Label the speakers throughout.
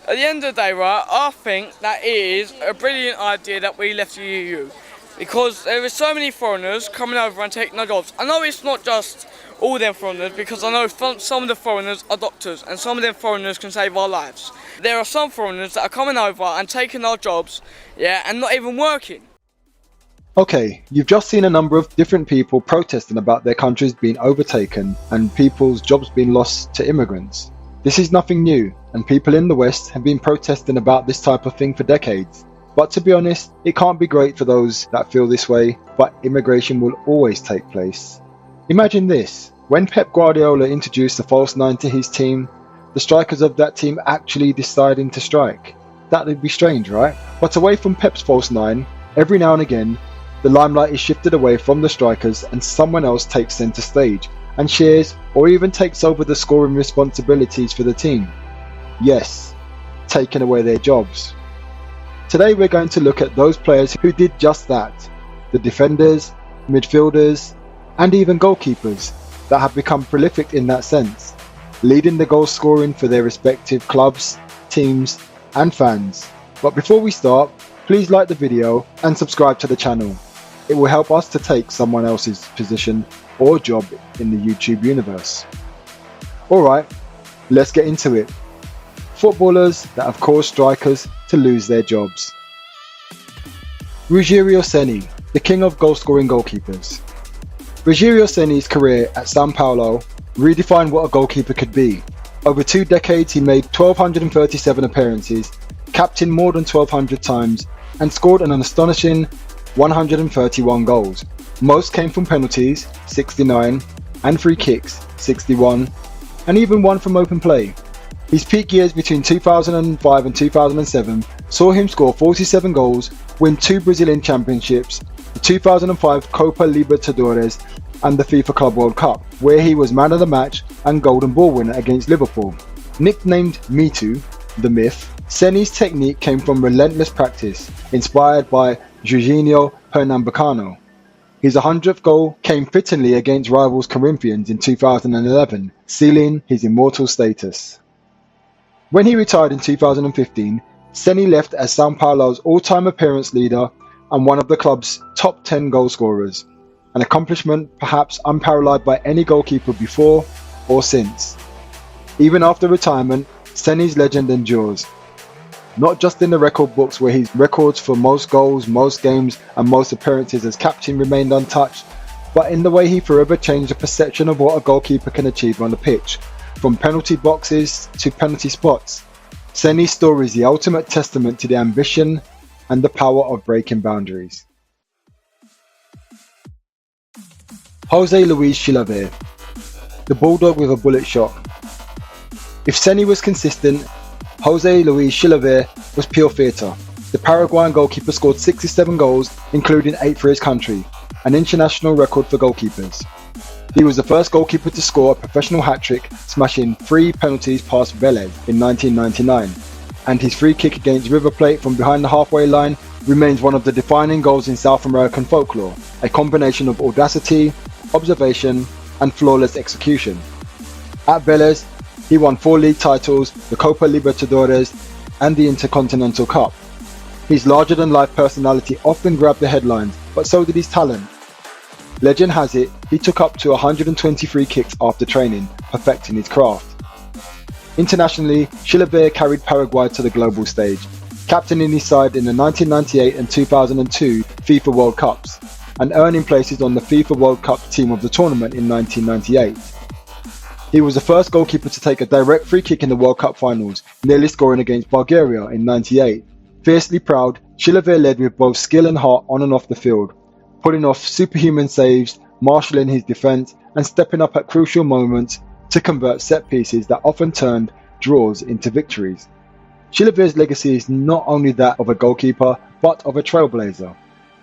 Speaker 1: At the end of the day, right, I think that is a brilliant idea that we left the EU. Because there are so many foreigners coming over and taking our jobs. I know it's not just all them foreigners, because I know some of the foreigners are doctors and some of them foreigners can save our lives. There are some foreigners that are coming over and taking our jobs, yeah, and not even working.
Speaker 2: Okay, you've just seen a number of different people protesting about their countries being overtaken and people's jobs being lost to immigrants. This is nothing new, and people in the West have been protesting about this type of thing for decades. But to be honest, it can't be great for those that feel this way, but immigration will always take place. Imagine this, when Pep Guardiola introduced the false nine to his team, the strikers of that team actually deciding to strike. That would be strange, right? But away from Pep's false nine, every now and again, the limelight is shifted away from the strikers and someone else takes centre stage and shares or even takes over the scoring responsibilities for the team. Yes, taking away their jobs. Today we're going to look at those players who did just that, the defenders, midfielders, and even goalkeepers that have become prolific in that sense, leading the goal scoring for their respective clubs, teams, and fans. But before we start, please like the video and subscribe to the channel. It will help us to take someone else's position or job in the YouTube universe. Alright, let's get into it. Footballers that have caused strikers to lose their jobs. Ruggiero Ceni, the king of goal-scoring goalkeepers. Ruggiero Ceni's career at Sao Paulo redefined what a goalkeeper could be. Over 2 decades he made 1,237 appearances, captained more than 1,200 times, and scored an astonishing 131 goals. Most came from penalties, 69, and free kicks, 61, and even one from open play. His peak years between 2005 and 2007 saw him score 47 goals, win 2 Brazilian championships, the 2005 Copa Libertadores and the FIFA Club World Cup, where he was man of the match and golden ball winner against Liverpool. Nicknamed Mito, the myth, Ceni's technique came from relentless practice, inspired by Jorginho Pernambucano. His 100th goal came fittingly against rivals Corinthians in 2011, sealing his immortal status. When he retired in 2015, Ceni left as Sao Paulo's all-time appearance leader and one of the club's top 10 goal scorers, an accomplishment perhaps unparalleled by any goalkeeper before or since. Even after retirement, Ceni's legend endures. Not just in the record books where his records for most goals, most games and most appearances as captain remained untouched, but in the way he forever changed the perception of what a goalkeeper can achieve on the pitch, from penalty boxes to penalty spots. Ceni's story is the ultimate testament to the ambition and the power of breaking boundaries. Jose Luis Chilavert, the bulldog with a bullet shot. If Ceni was consistent, Jose Luis Chilavert was pure theatre. The Paraguayan goalkeeper scored 67 goals, including 8 for his country, an international record for goalkeepers. He was the first goalkeeper to score a professional hat-trick, smashing 3 penalties past Vélez in 1999, and his free kick against River Plate from behind the halfway line remains one of the defining goals in South American folklore, a combination of audacity, observation, and flawless execution. At Vélez, he won 4 league titles, the Copa Libertadores, and the Intercontinental Cup. His larger-than-life personality often grabbed the headlines, but so did his talent. Legend has it, he took up to 120 free kicks after training, perfecting his craft. Internationally, Chilavert carried Paraguay to the global stage, captaining his side in the 1998 and 2002 FIFA World Cups, and earning places on the FIFA World Cup team of the tournament in 1998. He was the first goalkeeper to take a direct free kick in the World Cup finals, nearly scoring against Bulgaria in '98. Fiercely proud, Chilavert led with both skill and heart on and off the field, pulling off superhuman saves, marshalling his defence and stepping up at crucial moments to convert set pieces that often turned draws into victories. Chilavert's legacy is not only that of a goalkeeper, but of a trailblazer,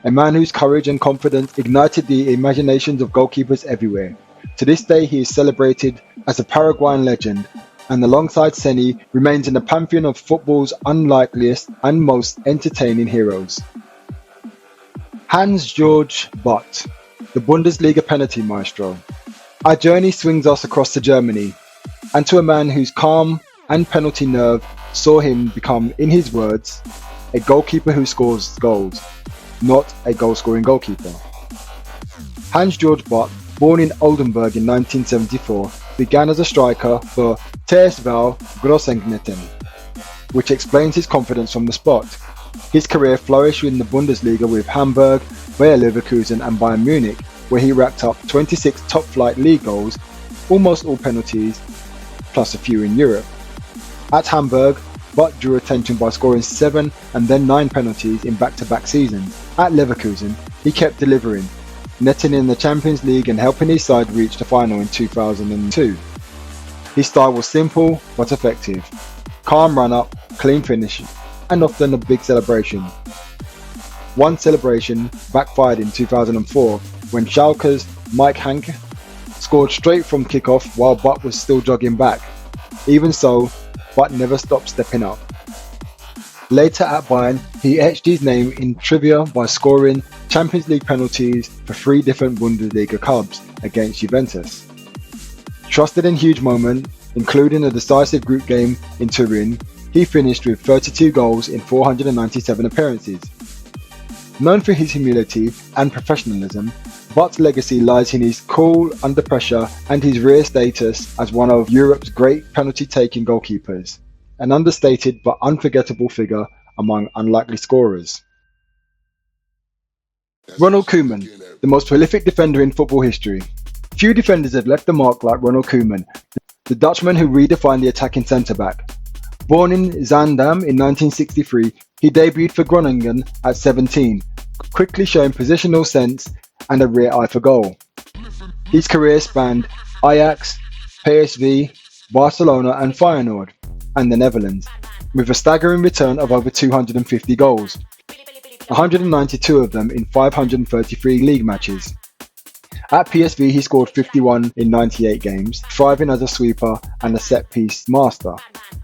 Speaker 2: a man whose courage and confidence ignited the imaginations of goalkeepers everywhere. To this day he is celebrated as a Paraguayan legend, and alongside Ceni remains in the pantheon of football's unlikeliest and most entertaining heroes. Hans-Georg Butt, the Bundesliga penalty maestro. Our journey swings us across to Germany, and to a man whose calm and penalty nerve saw him become, in his words, a goalkeeper who scores goals, not a goal-scoring goalkeeper. Hans-Georg Butt, born in Oldenburg in 1974, began as a striker for TSV Grossengnetten, which explains his confidence from the spot. His career flourished in the Bundesliga with Hamburg, Bayer Leverkusen and Bayern Munich, where he racked up 26 top-flight league goals, almost all penalties, plus a few in Europe. At Hamburg, Butt drew attention by scoring 7 and then 9 penalties in back-to-back seasons. At Leverkusen, he kept delivering, netting in the Champions League and helping his side reach the final in 2002. His style was simple but effective. Calm run-up, clean finish, and often a big celebration. One celebration backfired in 2004 when Schalke's Mike Hanke scored straight from kickoff while Butt was still jogging back. Even so, Butt never stopped stepping up. Later at Bayern, he etched his name in trivia by scoring Champions League penalties for 3 different Bundesliga clubs against Juventus. Trusted in huge moments, including a decisive group game in Turin, he finished with 32 goals in 497 appearances. Known for his humility and professionalism, Butt's legacy lies in his cool under pressure and his rare status as one of Europe's great penalty-taking goalkeepers, an understated but unforgettable figure among unlikely scorers. Ronald Koeman, the most prolific defender in football history. Few defenders have left a mark like Ronald Koeman, the Dutchman who redefined the attacking centre-back. Born in Zaandam in 1963, he debuted for Groningen at 17, quickly showing positional sense and a rare eye for goal. His career spanned Ajax, PSV, Barcelona and Feyenoord, and the Netherlands, with a staggering return of over 250 goals, 192 of them in 533 league matches. At PSV he scored 51 in 98 games, thriving as a sweeper and a set-piece master.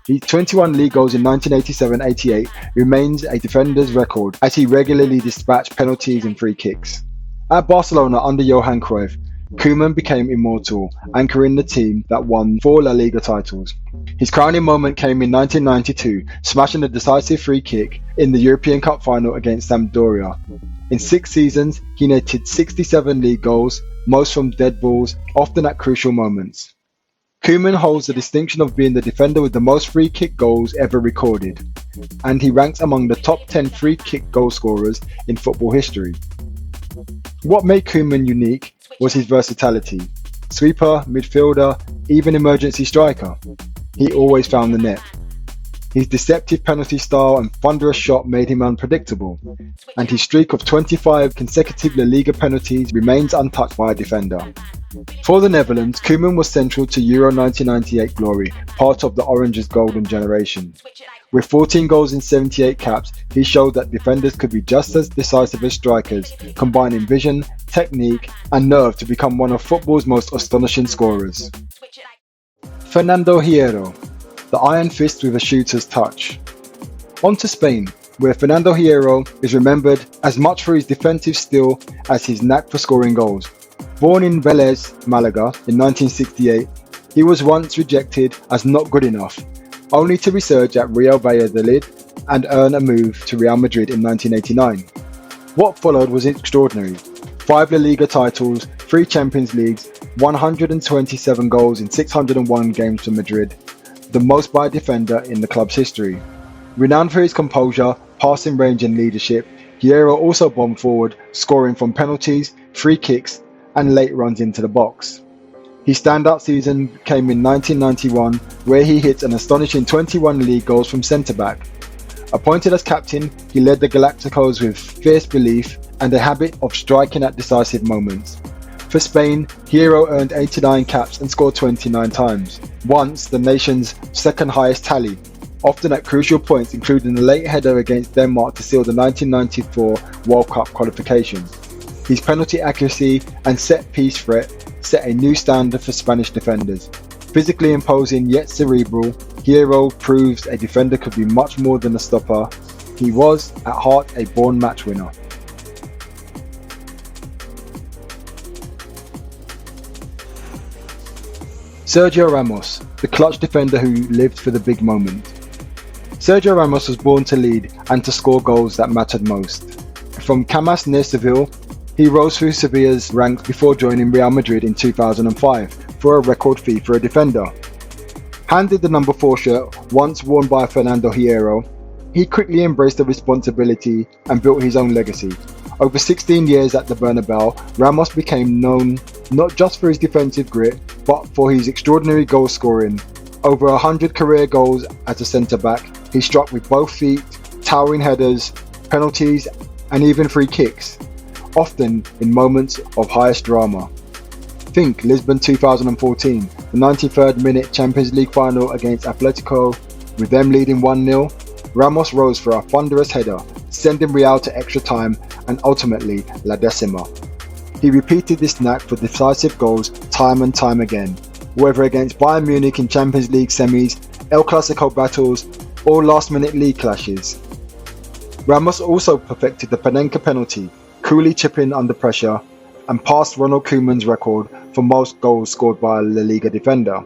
Speaker 2: His 21 league goals in 1987-88 remains a defender's record as he regularly dispatched penalties and free kicks. At Barcelona under Johan Cruyff, Koeman became immortal, anchoring the team that won 4 La Liga titles. His crowning moment came in 1992, smashing a decisive free kick in the European Cup final against Sampdoria. In 6 seasons, he netted 67 league goals, most from dead balls, often at crucial moments. Koeman holds the distinction of being the defender with the most free kick goals ever recorded, and he ranks among the top 10 free kick goal scorers in football history. What made Koeman unique was his versatility. Sweeper, midfielder, even emergency striker. He always found the net. His deceptive penalty style and thunderous shot made him unpredictable, and his streak of 25 consecutive La Liga penalties remains untouched by a defender. For the Netherlands, Koeman was central to Euro 1998 glory, part of the Orange's golden generation. With 14 goals in 78 caps, he showed that defenders could be just as decisive as strikers, combining vision, technique, and nerve to become one of football's most astonishing scorers. Fernando Hierro, the iron fist with a shooter's touch. On to Spain, where Fernando Hierro is remembered as much for his defensive skill as his knack for scoring goals. Born in Vélez, Malaga in 1968, he was once rejected as not good enough, only to resurge at Real Valladolid and earn a move to Real Madrid in 1989. What followed was extraordinary. 5 La Liga titles, 3 Champions Leagues, 127 goals in 601 games for Madrid, the most by a defender in the club's history. Renowned for his composure, passing range and leadership, Hierro also bombed forward, scoring from penalties, free kicks and late runs into the box. His standout season came in 1991, where he hit an astonishing 21 league goals from centre-back. Appointed as captain, he led the Galacticos with fierce belief and a habit of striking at decisive moments. For Spain, Hierro earned 89 caps and scored 29 times, once the nation's second highest tally, often at crucial points including the late header against Denmark to seal the 1994 World Cup qualification. His penalty accuracy and set-piece threat set a new standard for Spanish defenders. Physically imposing yet cerebral, Hierro proves a defender could be much more than a stopper. He was, at heart, a born match winner. Sergio Ramos, the clutch defender who lived for the big moment. Sergio Ramos was born to lead and to score goals that mattered most. From Camas near Seville, he rose through Sevilla's ranks before joining Real Madrid in 2005 for a record fee for a defender. Handed the number 4 shirt, once worn by Fernando Hierro, he quickly embraced the responsibility and built his own legacy. Over 16 years at the Bernabeu, Ramos became known not just for his defensive grit, but for his extraordinary goal scoring. Over 100 career goals as a centre-back, he struck with both feet, towering headers, penalties, and even free kicks, often in moments of highest drama. Think Lisbon 2014, the 93rd minute Champions League final against Atletico, with them leading 1-0. Ramos rose for a thunderous header, sending Real to extra time and ultimately La Decima. He repeated this knack for decisive goals time and time again, whether against Bayern Munich in Champions League semis, El Clasico battles, or last-minute league clashes. Ramos also perfected the Panenka penalty, coolly chipping under pressure, and passed Ronald Koeman's record for most goals scored by a La Liga defender.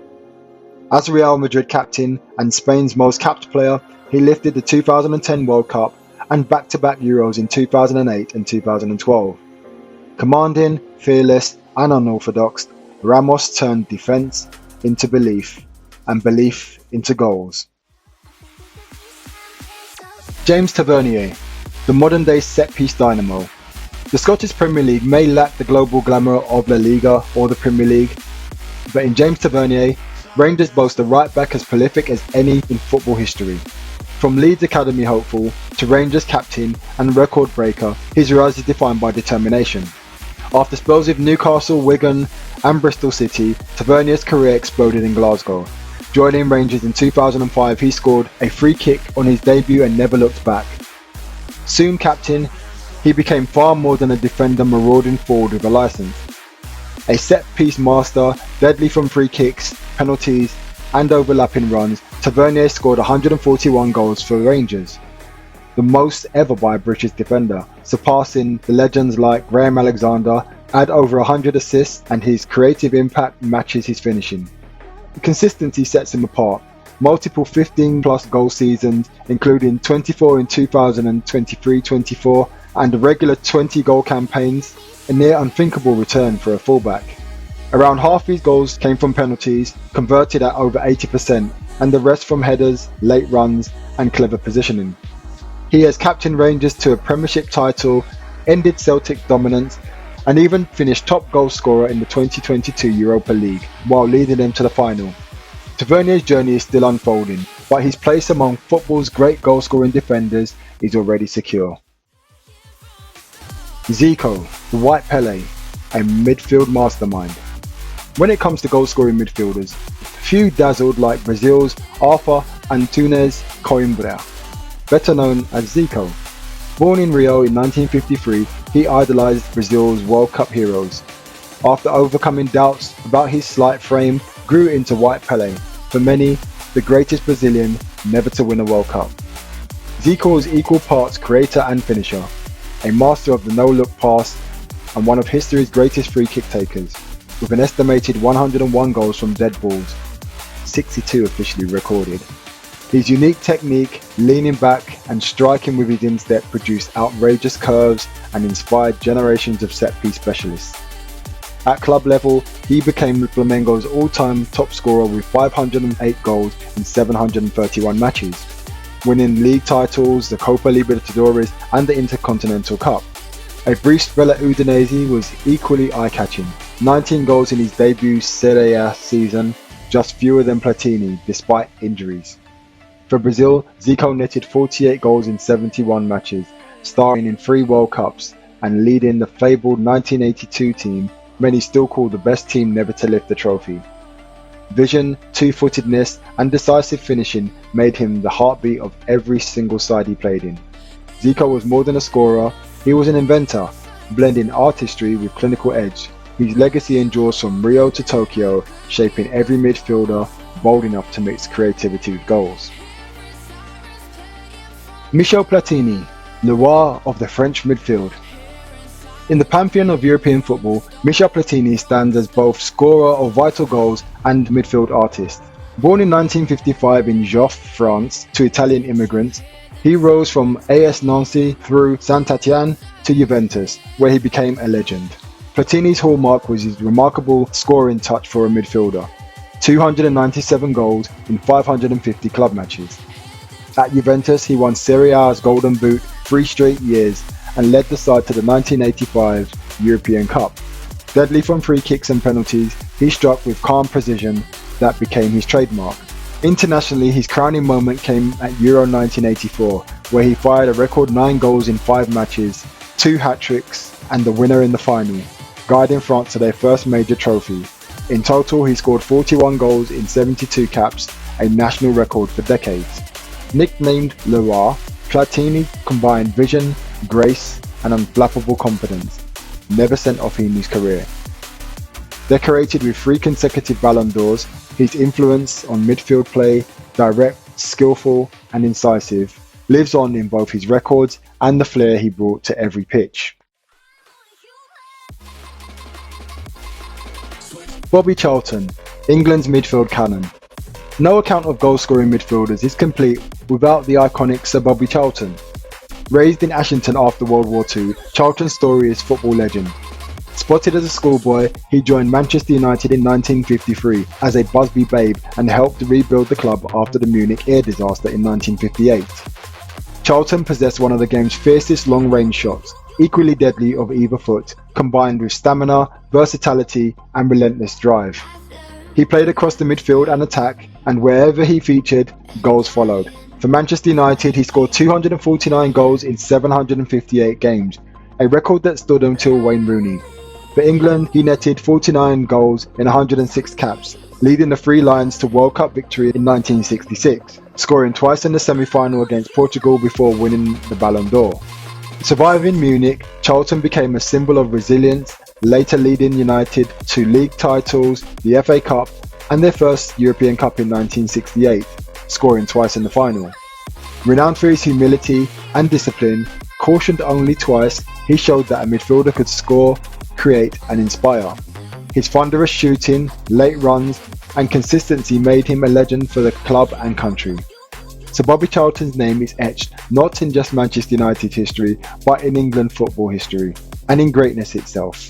Speaker 2: As Real Madrid captain and Spain's most capped player, he lifted the 2010 World Cup and back-to-back Euros in 2008 and 2012. Commanding, fearless, and unorthodox, Ramos turned defence into belief, and belief into goals. James Tavernier, the modern-day set-piece dynamo. The Scottish Premier League may lack the global glamour of La Liga or the Premier League, but in James Tavernier, Rangers boast a right-back as prolific as any in football history. From Leeds Academy hopeful to Rangers captain and record breaker, his rise is defined by determination. After spells with Newcastle, Wigan and Bristol City, Tavernier's career exploded in Glasgow. Joining Rangers in 2005, he scored a free kick on his debut and never looked back. Soon captain, he became far more than a defender marauding forward with a licence. A set-piece master, deadly from free kicks, penalties and overlapping runs, Tavernier scored 141 goals for Rangers, the most ever by a British defender, surpassing the legends like Graham Alexander, had over 100 assists, and his creative impact matches his finishing. Consistency sets him apart. Multiple 15-plus goal seasons, including 24 in 2023-24 and regular 20-goal campaigns, a near unthinkable return for a fullback. Around half his goals came from penalties, converted at over 80%, and the rest from headers, late runs, and clever positioning. He has captained Rangers to a Premiership title, ended Celtic's dominance, and even finished top goal scorer in the 2022 Europa League, while leading them to the final. Tavernier's journey is still unfolding, but his place among football's great goal-scoring defenders is already secure. Zico, the White Pele, a midfield mastermind. When it comes to goal-scoring midfielders, few dazzled like Brazil's Arthur Antunes Coimbra, better known as Zico. Born in Rio in 1953, he idolised Brazil's World Cup heroes. After overcoming doubts about his slight frame, grew into White Pele, for many, the greatest Brazilian never to win a World Cup. Zico was equal parts creator and finisher, a master of the no-look pass and one of history's greatest free-kick takers, with an estimated 101 goals from dead balls, 62 officially recorded. His unique technique, leaning back and striking with his instep, produced outrageous curves and inspired generations of set-piece specialists. At club level, he became Flamengo's all-time top scorer with 508 goals in 731 matches, winning league titles, the Copa Libertadores and the Intercontinental Cup. A brief spell at Udinese was equally eye-catching, 19 goals in his debut Serie A season, just fewer than Platini despite injuries. For Brazil, Zico netted 48 goals in 71 matches, starring in 3 World Cups and leading the fabled 1982 team, many still call the best team never to lift the trophy. Vision, two-footedness and decisive finishing made him the heartbeat of every single side he played in. Zico was more than a scorer, he was an inventor, blending artistry with clinical edge. His legacy endures from Rio to Tokyo, shaping every midfielder bold enough to mix creativity with goals. Michel Platini, le roi of the French midfield. In the pantheon of European football, Michel Platini stands as both scorer of vital goals and midfield artist. Born in 1955 in Joffre, France, to Italian immigrants, he rose from AS Nancy through Saint-Étienne to Juventus, where he became a legend. Platini's hallmark was his remarkable scoring touch for a midfielder, 297 goals in 550 club matches. At Juventus, he won Serie A's Golden Boot 3 straight years and led the side to the 1985 European Cup. Deadly from free kicks and penalties, he struck with calm precision that became his trademark. Internationally, his crowning moment came at Euro 1984, where he fired a record 9 goals in 5 matches, 2 hat-tricks and the winner in the final, guiding France to their first major trophy. In total, he scored 41 goals in 72 caps, a national record for decades. Nicknamed Le Roi, Platini combined vision, grace and unflappable confidence, never sent off in his career. Decorated with 3 consecutive Ballon d'Ors, his influence on midfield play, direct, skillful and incisive, lives on in both his records and the flair he brought to every pitch. Bobby Charlton, England's midfield cannon. No account of goal-scoring midfielders is complete without the iconic Sir Bobby Charlton. Raised in Ashington after World War II, Charlton's story is football legend. Spotted as a schoolboy, he joined Manchester United in 1953 as a Busby babe and helped rebuild the club after the Munich air disaster in 1958. Charlton possessed one of the game's fiercest long-range shots, equally deadly of either foot, combined with stamina, versatility and relentless drive. He played across the midfield and attack, and wherever he featured, goals followed. For Manchester United, he scored 249 goals in 758 games, a record that stood until Wayne Rooney. For England, he netted 49 goals in 106 caps, leading the Three Lions to World Cup victory in 1966, scoring twice in the semi-final against Portugal before winning the Ballon d'Or. Surviving Munich, Charlton became a symbol of resilience, later leading United to league titles, the FA Cup and their first European Cup in 1968, scoring twice in the final. Renowned for his humility and discipline, cautioned only twice, he showed that a midfielder could score, create and inspire. His thunderous shooting, late runs and consistency made him a legend for the club and country. Sir Bobby Charlton's name is etched not in just Manchester United history, but in England football history, and in greatness itself.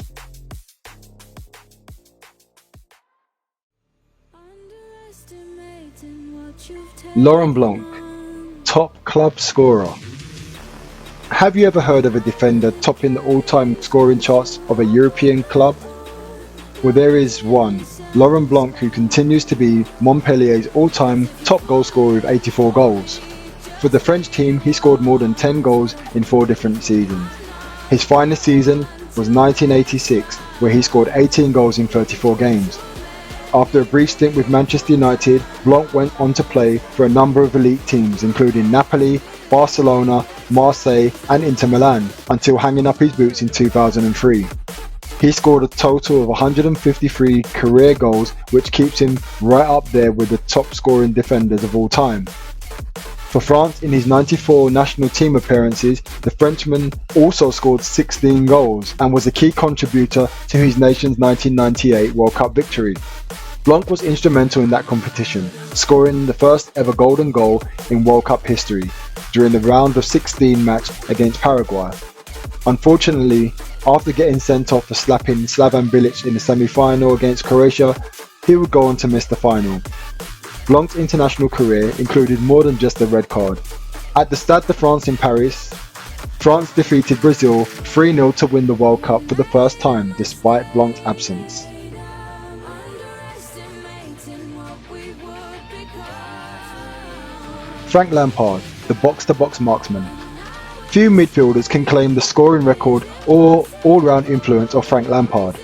Speaker 2: Laurent Blanc, top club scorer. Have you ever heard of a defender topping the all-time scoring charts of a European club? Well, there is one, Laurent Blanc, who continues to be Montpellier's all-time top goal scorer with 84 goals. For the French team, he scored more than 10 goals in 4 different seasons. His finest season was 1986, where he scored 18 goals in 34 games. After a brief stint with Manchester United, Blanc went on to play for a number of elite teams including Napoli, Barcelona, Marseille and Inter Milan, until hanging up his boots in 2003. He scored a total of 153 career goals, which keeps him right up there with the top scoring defenders of all time. For France, in his 94 national team appearances, the Frenchman also scored 16 goals and was a key contributor to his nation's 1998 World Cup victory. Blanc was instrumental in that competition, scoring the first ever golden goal in World Cup history during the round of 16 match against Paraguay. Unfortunately, after getting sent off for slapping Slavan Bilic in the semi-final against Croatia, he would go on to miss the final. Blanc's international career included more than just a red card. At the Stade de France in Paris, France defeated Brazil 3-0 to win the World Cup for the first time despite Blanc's absence. Frank Lampard, the box-to-box marksman. Few midfielders can claim the scoring record or all-round influence of Frank Lampard.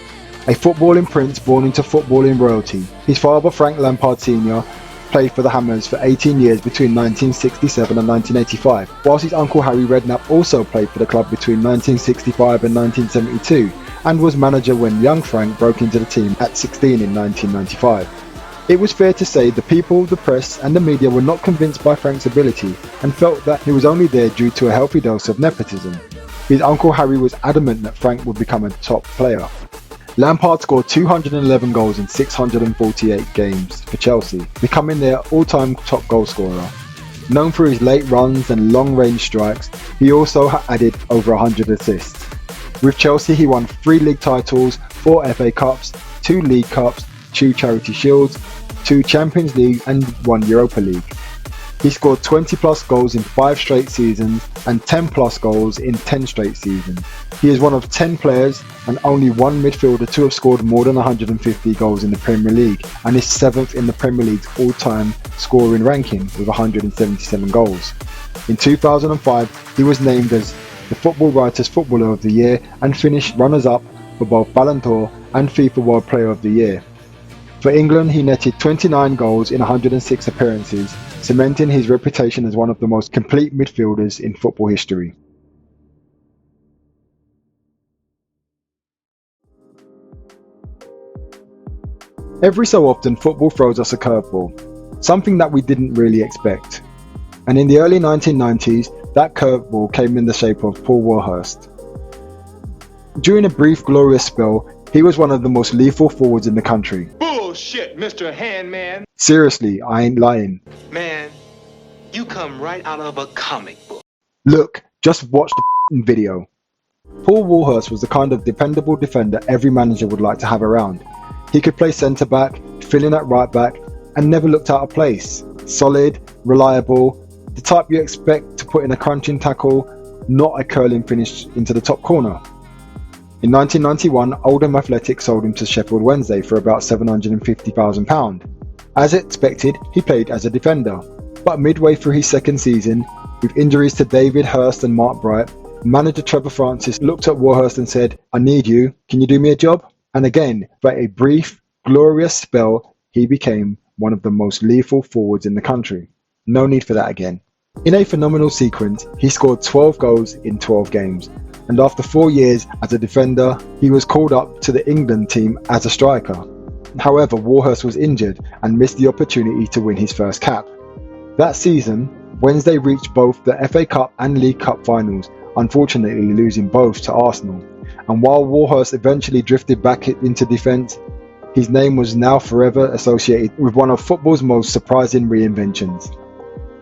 Speaker 2: A footballing prince born into footballing royalty, his father Frank Lampard Sr. played for the Hammers for 18 years between 1967 and 1985, whilst his uncle Harry Redknapp also played for the club between 1965 and 1972, and was manager when young Frank broke into the team at 16 in 1995. It was fair to say the people, the press and the media were not convinced by Frank's ability and felt that he was only there due to a healthy dose of nepotism. His uncle Harry was adamant that Frank would become a top player. Lampard scored 211 goals in 648 games for Chelsea, becoming their all-time top goal scorer. Known for his late runs and long-range strikes, he also added over 100 assists. With Chelsea, he won 3 league titles, 4 FA Cups, 2 League Cups, 2 Charity Shields, 2 Champions League and 1 Europa League. He scored 20 plus goals in 5 straight seasons and 10 plus goals in 10 straight seasons. He is one of 10 players and only one midfielder to have scored more than 150 goals in the Premier League, and is 7th in the Premier League's all-time scoring ranking with 177 goals. In 2005, he was named as the Football Writers Footballer of the Year and finished runners-up for both Ballon d'Or and FIFA World Player of the Year. For England, he netted 29 goals in 106 appearances, cementing his reputation as one of the most complete midfielders in football history. Every so often, football throws us a curveball, something that we didn't really expect. And in the early 1990s, that curveball came in the shape of Paul Warhurst. During a brief glorious spell, he was one of the most lethal forwards in the country.
Speaker 3: Bullshit, Mr. Handman.
Speaker 2: Seriously, I ain't lying.
Speaker 3: Man, you come right out of a comic book.
Speaker 2: Look, just watch the video. Paul Warhurst was the kind of dependable defender every manager would like to have around. He could play centre back, fill in at right back, and never looked out of place. Solid, reliable, the type you expect to put in a crunching tackle, not a curling finish into the top corner. In 1991, Oldham Athletic sold him to Sheffield Wednesday for about £750,000. As expected, he played as a defender, but midway through his second season, with injuries to David Hirst and Mark Bright, manager Trevor Francis looked at Warhurst and said, "I need you, can you do me a job?" And again, for a brief, glorious spell, he became one of the most lethal forwards in the country. No need for that again. In a phenomenal sequence, he scored 12 goals in 12 games, and after 4 years as a defender, he was called up to the England team as a striker. However, Warhurst was injured and missed the opportunity to win his first cap. That season, Wednesday reached both the FA Cup and League Cup finals, unfortunately losing both to Arsenal. And while Warhurst eventually drifted back into defence, his name was now forever associated with one of football's most surprising reinventions.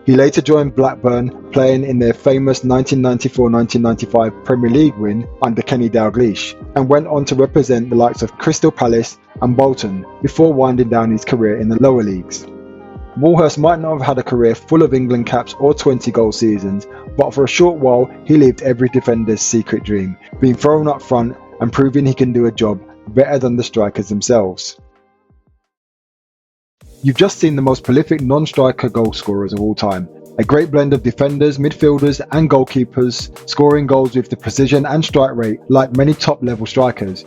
Speaker 2: He later joined Blackburn, playing in their famous 1994-1995 Premier League win under Kenny Dalglish, and went on to represent the likes of Crystal Palace and Bolton before winding down his career in the lower leagues. Warhurst might not have had a career full of England caps or 20-goal seasons, but for a short while he lived every defender's secret dream, being thrown up front and proving he can do a job better than the strikers themselves. You've just seen the most prolific non-striker goal scorers of all time. A great blend of defenders, midfielders and goalkeepers, scoring goals with the precision and strike rate like many top-level strikers.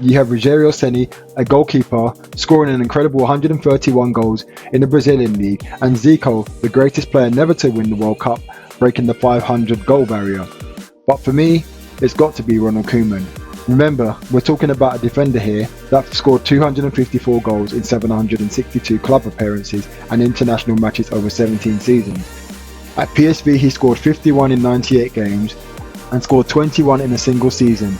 Speaker 2: You have Rogério Ceni, a goalkeeper, scoring an incredible 131 goals in the Brazilian league, and Zico, the greatest player never to win the World Cup, breaking the 500 goal barrier. But for me, it's got to be Ronald Koeman. Remember, we're talking about a defender here that scored 254 goals in 762 club appearances and international matches over 17 seasons. At PSV he scored 51 in 98 games and scored 21 in a single season,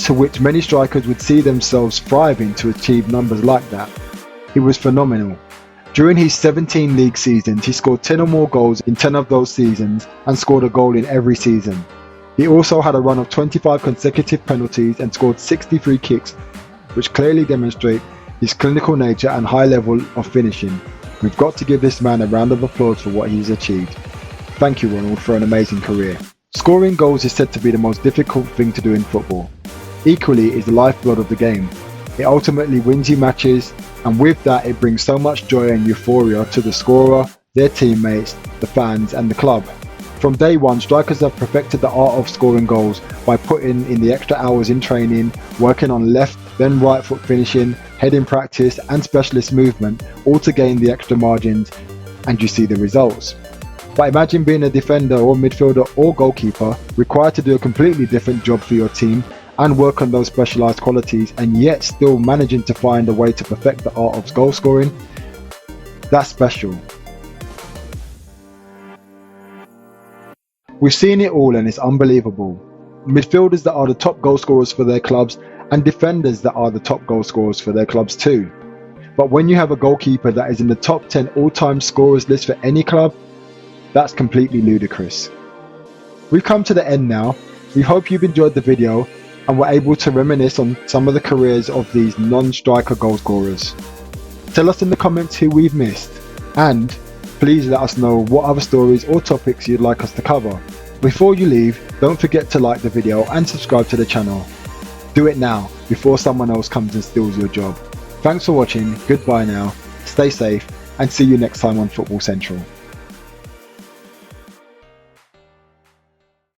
Speaker 2: to which many strikers would see themselves thriving to achieve numbers like that. He was phenomenal. During his 17 league seasons, he scored 10 or more goals in 10 of those seasons and scored a goal in every season. He also had a run of 25 consecutive penalties and scored 63 kicks, which clearly demonstrate his clinical nature and high level of finishing. We've got to give this man a round of applause for what he's achieved. Thank you, Ronald, for an amazing career. Scoring goals is said to be the most difficult thing to do in football. Equally is the lifeblood of the game. It ultimately wins you matches, and with that it brings so much joy and euphoria to the scorer, their teammates, the fans and the club. From day one, strikers have perfected the art of scoring goals by putting in the extra hours in training, working on left then right foot finishing, heading practice and specialist movement, all to gain the extra margins, and you see the results. But imagine being a defender or midfielder or goalkeeper, required to do a completely different job for your team and work on those specialised qualities, and yet still managing to find a way to perfect the art of goal scoring. That's special. We've seen it all and it's unbelievable. midfielders that are the top goal scorers for their clubs, and defenders that are the top goal scorers for their clubs too. But when you have a goalkeeper that is in the top 10 all-time scorers list for any club, that's completely ludicrous. We've come to the end now. We hope you've enjoyed the video and were able to reminisce on some of the careers of these non-striker goal scorers. Tell us in the comments who we've missed, and please let us know what other stories or topics you'd like us to cover. Before you leave, don't forget to like the video and subscribe to the channel. Do it now before someone else comes and steals your job. Thanks for watching, goodbye now, stay safe, and see you next time on Football Central.